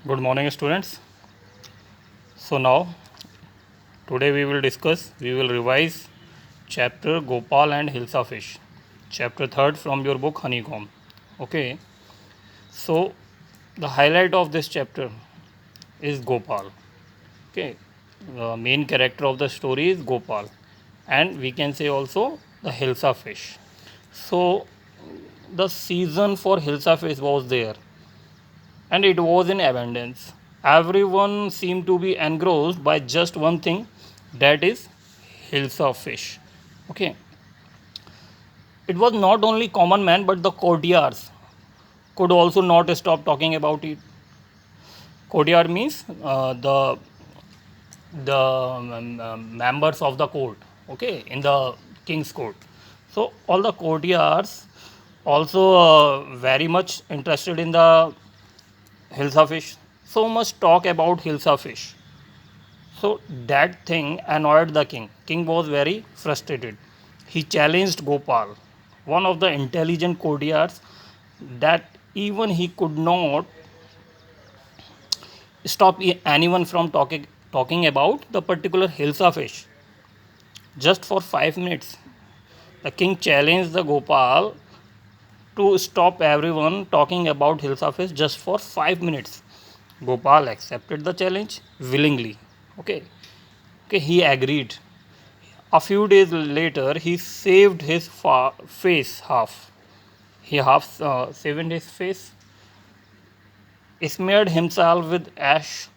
Good morning, students. So now today we will revise chapter Gopal and Hilsa fish, chapter 3rd from your book Honeycomb. Okay, so the highlight of this chapter is Gopal. Okay, the main character of the story is Gopal, and we can say also the Hilsa fish. So the season for Hilsa fish was there, and it was in abundance. Everyone seemed to be engrossed by just one thing, that is hilsa fish. Okay, it was not only common man but the courtiers could also not stop talking about it. Courtier means the members of the court. Okay, in the king's court. So all the courtiers also very much interested in the hilsa fish. So much talk about hilsa fish. So that thing annoyed the king. King was very frustrated. He challenged Gopal, one of the intelligent courtiers, that even he could not stop anyone from talking about the particular hilsa fish. Just for 5 minutes, the king challenged the Gopal to stop everyone talking about hilsa fish just for 5 minutes. Gopal accepted the challenge willingly. Okay, okay, he agreed. A few days later, he saved his face half. He half saved his face, smeared himself with ash,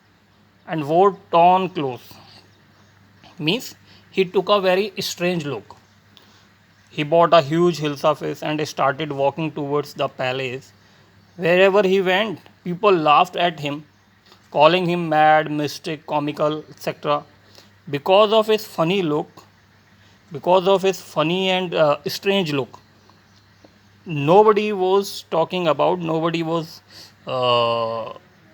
and wore torn clothes. Means he took a very strange look. He bought a huge hilsa face and started walking towards the palace. Wherever he went, people laughed at him, calling him mad, mystic, comical, etc. Because of his funny look, because of his funny and strange look, nobody was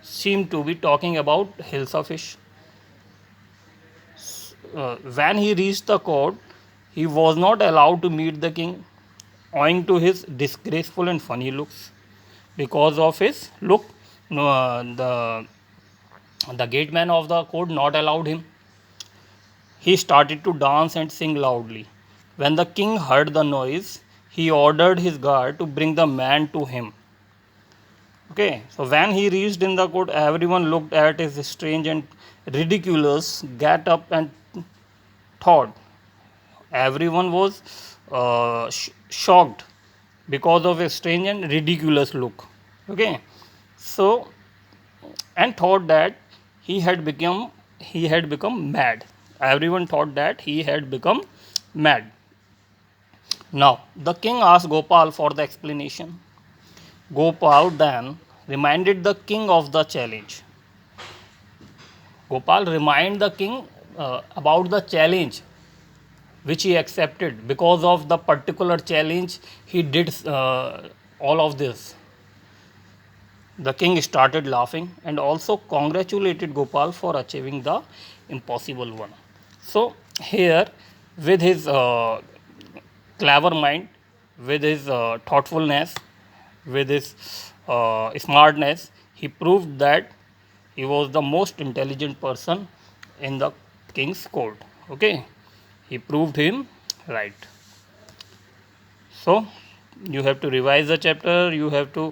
seemed to be talking about hilsa fish. When he reached the court, he was not allowed to meet the king owing to his disgraceful and funny looks. Because of his look, no, the gateman of the court not allowed him. He started to dance and sing loudly. When the king heard the noise, he ordered his guard to bring the man to him. Okay, so when he reached in the court, everyone looked at his strange and ridiculous get up and thought. Everyone was shocked because of his strange and ridiculous look. Okay, so and thought that he had become mad. Everyone thought that he had become mad. Now the king asked Gopal for the explanation. Gopal then reminded the king of the challenge. Gopal reminded the king about the challenge which he accepted. Because of the particular challenge, he did all of this. The king started laughing and also congratulated Gopal for achieving the impossible one. So, here, with his clever mind, with his thoughtfulness, with his smartness, he proved that he was the most intelligent person in the king's court. Okay, he proved him right. So, you have to revise the chapter, you have to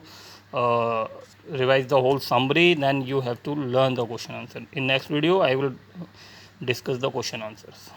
uh, revise the whole summary, then you have to learn the question answer. In next video, I will discuss the question answers.